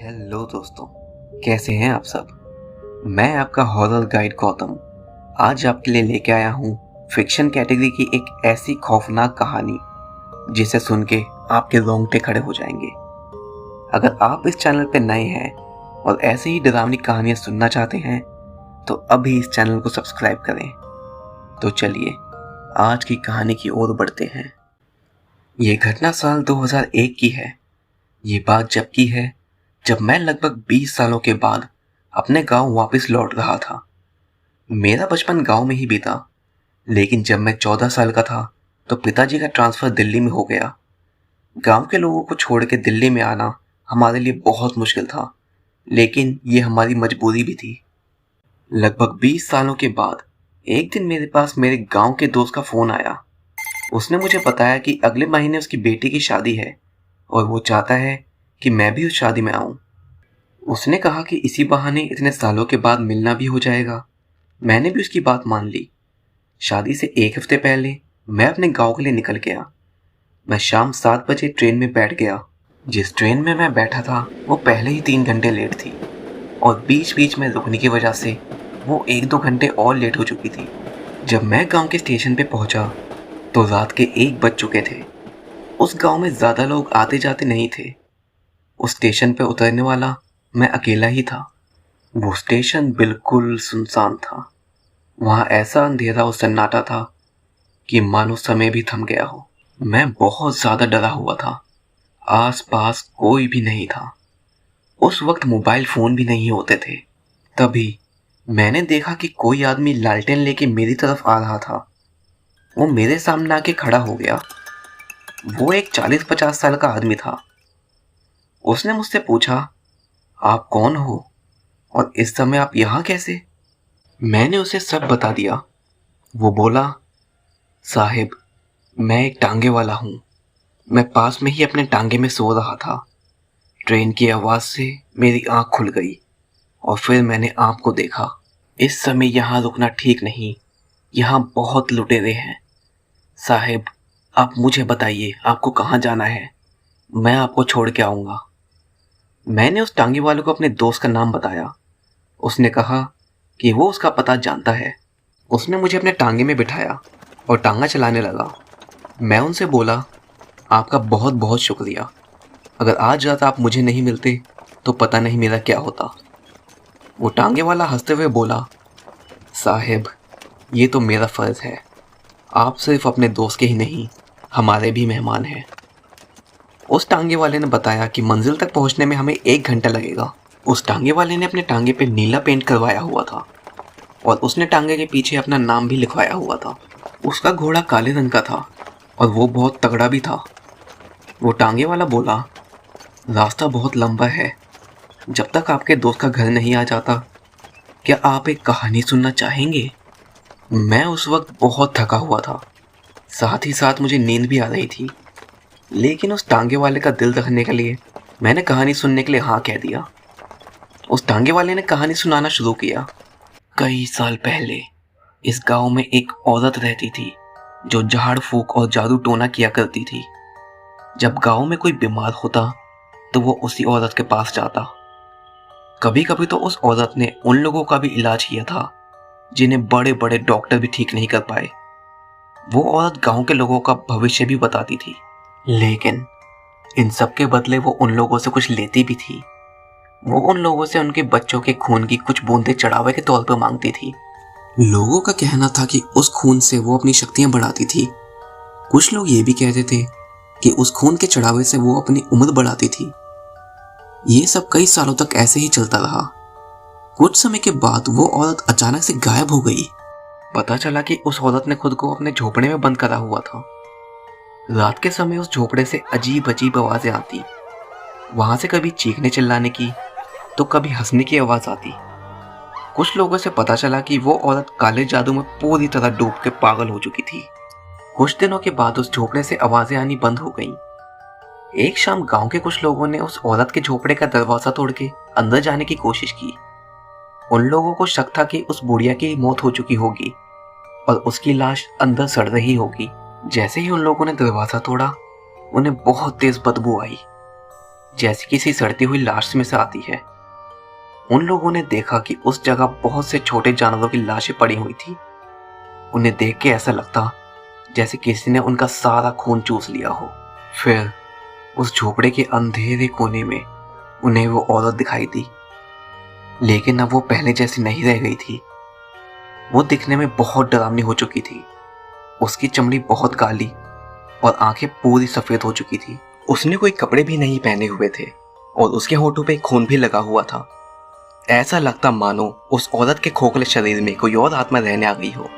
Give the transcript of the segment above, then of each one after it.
Hello दोस्तों, कैसे हैं आप सब। मैं आपका हॉरर गाइड गौतम आज आपके लिए लेके आया हूँ फिक्शन कैटेगरी की एक ऐसी खौफनाक कहानी जिसे सुन के आपके रोंगटे खड़े हो जाएंगे। अगर आप इस चैनल पर नए हैं और ऐसे ही डरावनी कहानियाँ सुनना चाहते हैं तो अभी इस चैनल को सब्सक्राइब करें। तो चलिए आज की कहानी की ओर बढ़ते हैं। ये घटना साल 2001 की है। ये बात जब की है जब मैं लगभग 20 सालों के बाद अपने गांव वापस लौट रहा था। मेरा बचपन गांव में ही बीता, लेकिन जब मैं 14 साल का था तो पिताजी का ट्रांसफ़र दिल्ली में हो गया। गांव के लोगों को छोड़ के दिल्ली में आना हमारे लिए बहुत मुश्किल था, लेकिन ये हमारी मजबूरी भी थी। लगभग 20 सालों के बाद एक दिन मेरे पास मेरे गांव के दोस्त का फ़ोन आया। उसने मुझे बताया कि अगले महीने उसकी बेटी की शादी है और वो चाहता है कि मैं भी उस शादी में आऊं। उसने कहा कि इसी बहाने इतने सालों के बाद मिलना भी हो जाएगा। मैंने भी उसकी बात मान ली। शादी से एक हफ्ते पहले मैं अपने गांव के लिए निकल गया। मैं शाम 7 बजे ट्रेन में बैठ गया। जिस ट्रेन में मैं बैठा था वो पहले ही 3 घंटे लेट थी और बीच बीच में रुकने की वजह से वो 1-2 घंटे और लेट हो चुकी थी। जब मैं गांव के स्टेशन पे पहुंचा तो रात के 1 बज चुके थे। उस गांव में ज़्यादा लोग आते जाते नहीं थे। उस स्टेशन पे उतरने वाला मैं अकेला ही था। वो स्टेशन बिल्कुल सुनसान था। वहाँ ऐसा अंधेरा और सन्नाटा था कि मानो समय भी थम गया हो। मैं बहुत ज़्यादा डरा हुआ था। आस पास कोई भी नहीं था। उस वक्त मोबाइल फ़ोन भी नहीं होते थे। तभी मैंने देखा कि कोई आदमी लालटेन लेके मेरी तरफ आ रहा था। वो मेरे सामने आके खड़ा हो गया। वो एक 40-50 साल का आदमी था। उसने मुझसे पूछा, आप कौन हो और इस समय आप यहाँ कैसे? मैंने उसे सब बता दिया। वो बोला, साहिब, मैं एक टांगे वाला हूँ। मैं पास में ही अपने टांगे में सो रहा था। ट्रेन की आवाज़ से मेरी आँख खुल गई और फिर मैंने आपको देखा। इस समय यहाँ रुकना ठीक नहीं। यहाँ बहुत लुटेरे हैं। साहिब, आप मुझे बताइए आपको कहाँ जाना है। मैं आपको छोड़ के आऊँगा। मैंने उस टांगे वाले को अपने दोस्त का नाम बताया। उसने कहा कि वो उसका पता जानता है। उसने मुझे अपने टांगे में बिठाया और टांगा चलाने लगा। मैं उनसे बोला, आपका बहुत बहुत शुक्रिया। अगर आज रात आप मुझे नहीं मिलते तो पता नहीं मेरा क्या होता। वो टांगे वाला हंसते हुए बोला, साहिब, ये तो मेरा फ़र्ज़ है। आप सिर्फ अपने दोस्त के ही नहीं, हमारे भी मेहमान हैं। उस टांगे वाले ने बताया कि मंजिल तक पहुंचने में हमें 1 घंटा लगेगा। उस टांगे वाले ने अपने टांगे पे नीला पेंट करवाया हुआ था और उसने टांगे के पीछे अपना नाम भी लिखवाया हुआ था। उसका घोड़ा काले रंग का था और वो बहुत तगड़ा भी था। वो टांगे वाला बोला, रास्ता बहुत लंबा है। जब तक आपके दोस्त का घर नहीं आ जाता, क्या आप एक कहानी सुनना चाहेंगे? मैं उस वक्त बहुत थका हुआ था, साथ ही साथ मुझे नींद भी आ रही थी, लेकिन उस टांगे वाले का दिल रखने के लिए मैंने कहानी सुनने के लिए हाँ कह दिया। उस टांगे वाले ने कहानी सुनाना शुरू किया। कई साल पहले इस गांव में एक औरत रहती थी जो झाड़ फूक और जादू टोना किया करती थी। जब गांव में कोई बीमार होता तो वो उसी औरत के पास जाता। कभी कभी तो उस औरत ने उन लोगों का भी इलाज किया था जिन्हें बड़े बड़े डॉक्टर भी ठीक नहीं कर पाए। वो औरत गांव के लोगों का भविष्य भी बताती थी, लेकिन इन सब के बदले वो उन लोगों से कुछ लेती भी थी। वो उन लोगों से उनके बच्चों के खून की कुछ बूंदें चढ़ावे के तौर पर मांगती थी। लोगों का कहना था कि उस खून से वो अपनी शक्तियां बढ़ाती थी। कुछ लोग ये भी कहते थे कि उस खून के चढ़ावे से वो अपनी उम्र बढ़ाती थी। ये सब कई सालों तक ऐसे ही चलता रहा। कुछ समय के बाद वो औरत अचानक से गायब हो गई। पता चला कि उस औरत ने खुद को अपने झोपड़े में बंद करा हुआ था। रात के समय उस झोपड़े से अजीब अजीब आवाजें आती। वहां से कभी चीखने चिल्लाने की तो कभी हंसने की आवाज आती। कुछ लोगों से पता चला कि वो औरत काले जादू में पूरी तरह डूब के पागल हो चुकी थी। कुछ दिनों के बाद उस झोपड़े से आवाजें आनी बंद हो गईं। एक शाम गांव के कुछ लोगों ने उस औरत के झोपड़े का दरवाजा तोड़ के अंदर जाने की कोशिश की। उन लोगों को शक था कि उस बुढ़िया की मौत हो चुकी होगी और उसकी लाश अंदर सड़ रही होगी। जैसे ही उन लोगों ने दरवाजा तोड़ा, उन्हें बहुत तेज बदबू आई। जैसे किसी सड़ती हुई लाश में से आती है। उन लोगों ने देखा कि उस जगह बहुत से छोटे जानवरों की लाशें पड़ी हुई थी। उन्हें देख के ऐसा लगता जैसे किसी ने उनका सारा खून चूस लिया हो। फिर उस झोपड़े के अंधेरे कोने में उन्हें वो औरत दिखाई दी, लेकिन अब वो पहले जैसी नहीं रह गई थी। वो दिखने में बहुत डरावनी हो चुकी थी। उसकी चमड़ी बहुत काली और आंखें पूरी सफेद हो चुकी थी। उसने कोई कपड़े भी नहीं पहने हुए थे और उसके होठों पे खून भी लगा हुआ था। ऐसा लगता मानो उस औरत के खोखले शरीर में कोई और आत्मा रहने आ गई हो।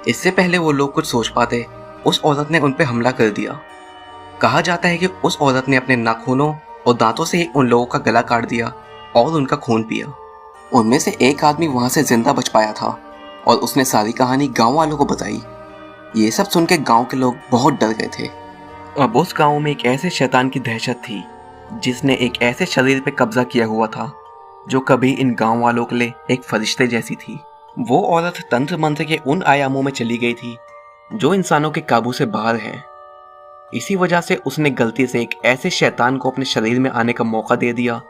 इससे पहले वो लोग कुछ सोच पाते, उस औरत ने उन पे हमला कर दिया। कहा जाता है कि उस औरत ने अपने नाखूनों और दांतों से उन लोगों का गला काट दिया और उनका खून पिया। उनमें से एक आदमी वहां से जिंदा बच पाया था और उसने सारी कहानी गांव वालों को बताई। ये सब सुन के गांव के लोग बहुत डर गए थे। अब उस गांव में एक ऐसे शैतान की दहशत थी जिसने एक ऐसे शरीर पे कब्जा किया हुआ था जो कभी इन गांव वालों के लिए एक फरिश्ते जैसी थी। वो औरत तंत्र मंत्र के उन आयामों में चली गई थी जो इंसानों के काबू से बाहर है। इसी वजह से उसने गलती से एक ऐसे शैतान को अपने शरीर में आने का मौका दे दिया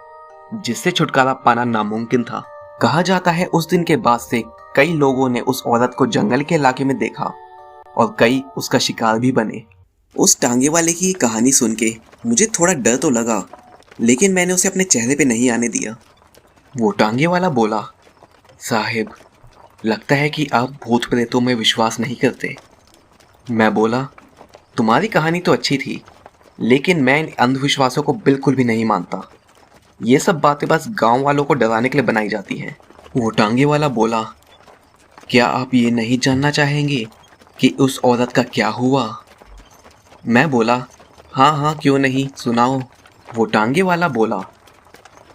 जिससे छुटकारा पाना नामुमकिन था। कहा जाता है उस दिन के बाद से कई लोगों ने उस औरत को जंगल के इलाके में देखा और कई उसका शिकार भी बने। उस टांगे वाले की कहानी सुन के मुझे थोड़ा डर तो लगा, लेकिन मैंने उसे अपने चेहरे पे नहीं आने दिया। वो टांगे वाला बोला, साहिब, लगता है कि आप भूत प्रेतों में विश्वास नहीं करते। मैं बोला, तुम्हारी कहानी तो अच्छी थी, लेकिन मैं इन अंधविश्वासों को बिल्कुल भी नहीं मानता। ये सब बातें बस गांव वालों को डराने के लिए बनाई जाती हैं। वो टांगे वाला बोला, क्या आप ये नहीं जानना चाहेंगे कि उस औरत का क्या हुआ? मैं बोला, हाँ हाँ क्यों नहीं, सुनाओ। वो टांगे वाला बोला,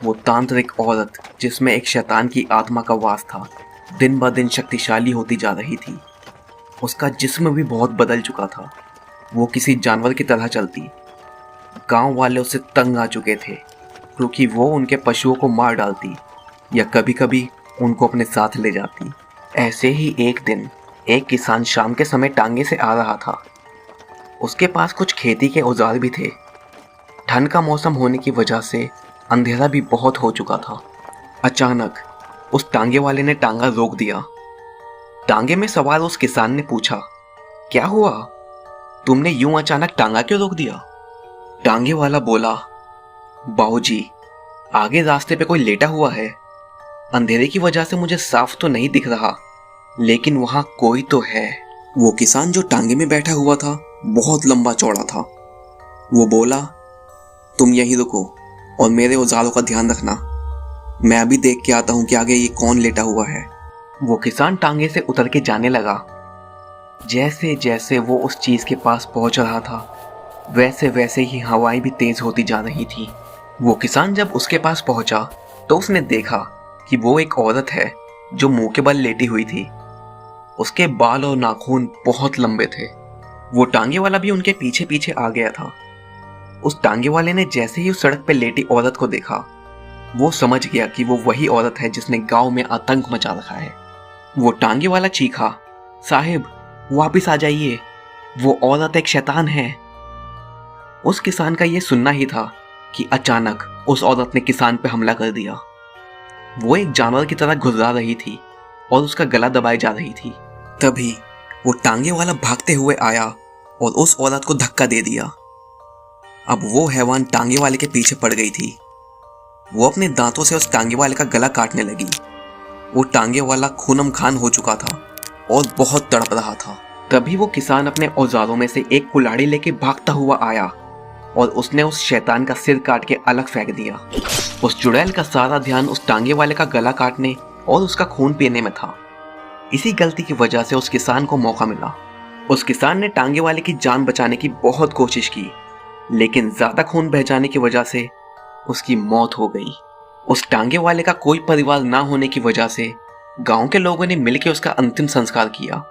वो तांत्रिक औरत जिसमें एक शैतान की आत्मा का वास था दिन ब दिन शक्तिशाली होती जा रही थी। उसका जिस्म भी बहुत बदल चुका था। वो किसी जानवर की तरह चलती। गांव वाले उससे तंग आ चुके थे क्योंकि वो उनके पशुओं को मार डालती या कभी कभी उनको अपने साथ ले जाती। ऐसे ही एक दिन एक किसान शाम के समय टांगे से आ रहा था। उसके पास कुछ खेती के औजार भी थे। ठंड का मौसम होने की वजह से अंधेरा भी बहुत हो चुका था। अचानक उस टांगे वाले ने टांगा रोक दिया। टांगे में सवार उस किसान ने पूछा, क्या हुआ? तुमने यूं अचानक टांगा क्यों रोक दिया? टांगे वाला बोला, बाबूजी, आगे रास्ते पे कोई लेटा हुआ है। अंधेरे की वजह से मुझे साफ तो नहीं दिख रहा, लेकिन वहां कोई तो है। वो किसान जो टांगे में बैठा हुआ था बहुत लंबा चौड़ा था। वो बोला, तुम यहीं रुको और मेरे औजारों का ध्यान रखना। मैं अभी देख के आता हूं कि आगे ये कौन लेटा हुआ है। वो किसान टांगे से उतर के जाने लगा। जैसे जैसे वो उस चीज के पास पहुंच रहा था वैसे वैसे ही हवाएं भी तेज होती जा रही थी। वो किसान जब उसके पास पहुंचा तो उसने देखा कि वो एक औरत है जो मुंह के बल लेटी हुई थी। उसके बाल और नाखून बहुत लंबे थे। वो टांगे वाला भी उनके पीछे पीछे आ गया था। उस टांगे वाले ने जैसे ही उस सड़क पर लेटी औरत को देखा, वो समझ गया कि वो वही औरत है जिसने गांव में आतंक मचा रखा है। वो टांगे वाला चीखा, साहिब, वापिस आ जाइए, वो औरत एक शैतान है। उस किसान का ये सुनना ही था कि अचानक उस औरत ने किसान पे हमला कर दिया। वो एक जानवर की तरह गुर्रा रही थी और उसका गला दबाई जा रही थी। तभी वो टांगे वाला भागते हुए आया और उस औरत को धक्का दे दिया। अब वो हैवान टांगे वाले के पीछे पड़ गई थी। वो अपने दांतों से उस टांगे वाले का गला काटने लगी। वो टांगे वाला खूनम खान हो चुका था और बहुत तड़प रहा था। तभी वो किसान अपने औजारों में से एक कुल्हाड़ी लेके भागता हुआ आया और उसने उस शैतान का सिर काट के अलग फेंक दिया। उस चुड़ैल का सारा ध्यान उस टांगे वाले का गला काटने और उसका खून पीने में था। इसी गलती की वजह से उस किसान को मौका मिला। उस किसान ने टांगे वाले की जान बचाने की बहुत कोशिश की, लेकिन ज्यादा खून बह जाने की वजह से उसकी मौत हो गई। उस टांगे वाले का कोई परिवार ना होने की वजह से गांव के लोगों ने मिलकर उसका अंतिम संस्कार किया।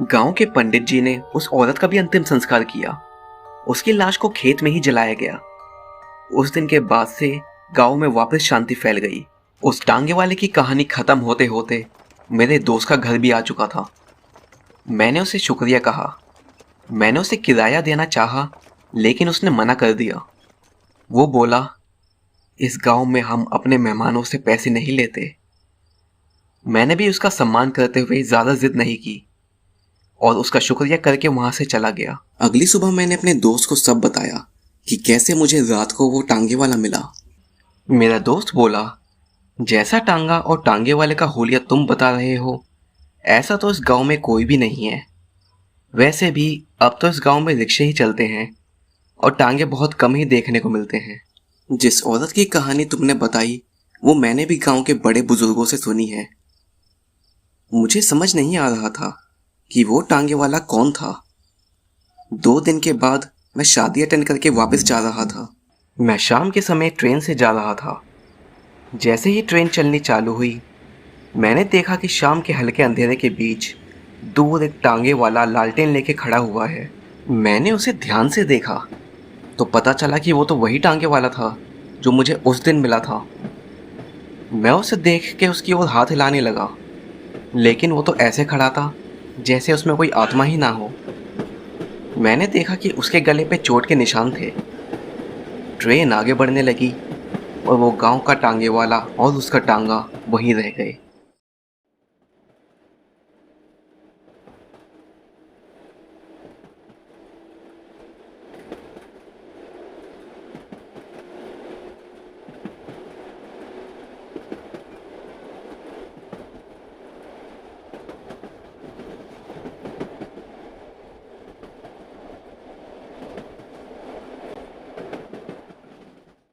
गांव के पंडित जी ने उस औरत का भी अंतिम संस्कार किया। उसकी लाश को खेत में ही जलाया गया। उस दिन के बाद से गांव में वापस शांति फैल गई। उस टांगे वाले की कहानी खत्म होते होते मेरे दोस्त का घर भी आ चुका था। मैंने उसे शुक्रिया कहा। मैंने उसे किराया देना चाहा, लेकिन उसने मना कर दिया। वो बोला, इस गांव में हम अपने मेहमानों से पैसे नहीं लेते। मैंने भी उसका सम्मान करते हुए ज़्यादा जिद नहीं की और उसका शुक्रिया करके वहां से चला गया। अगली सुबह मैंने अपने दोस्त को सब बताया कि कैसे मुझे रात को वो टांगे वाला मिला। मेरा दोस्त बोला, जैसा टांगा और टांगे वाले का हुलिया तुम बता रहे हो, ऐसा तो इस गांव में कोई भी नहीं है। वैसे भी अब तो इस गांव में रिक्शे ही चलते हैं और टांगे बहुत कम ही देखने को मिलते हैं। जिस औरत की कहानी तुमने बताई वो मैंने भी गांव के बड़े बुजुर्गों से सुनी है। मुझे समझ नहीं आ रहा था कि वो टांगे वाला कौन था। 2 दिन के बाद मैं शादी अटेंड करके वापस जा रहा था। मैं शाम के समय ट्रेन से जा रहा था। जैसे ही ट्रेन चलनी चालू हुई, मैंने देखा कि शाम के हल्के अंधेरे के बीच दूर एक टांगे वाला लालटेन लेके खड़ा हुआ है। मैंने उसे ध्यान से देखा तो पता चला कि वो तो वही टांगे वाला था जो मुझे उस दिन मिला था। मैं उसे देख के उसकी ओर हाथ हिलाने लगा, लेकिन वो तो ऐसे खड़ा था जैसे उसमें कोई आत्मा ही ना हो। मैंने देखा कि उसके गले पे चोट के निशान थे। ट्रेन आगे बढ़ने लगी और वो गांव का टांगे वाला और उसका टांगा वहीं रह गए।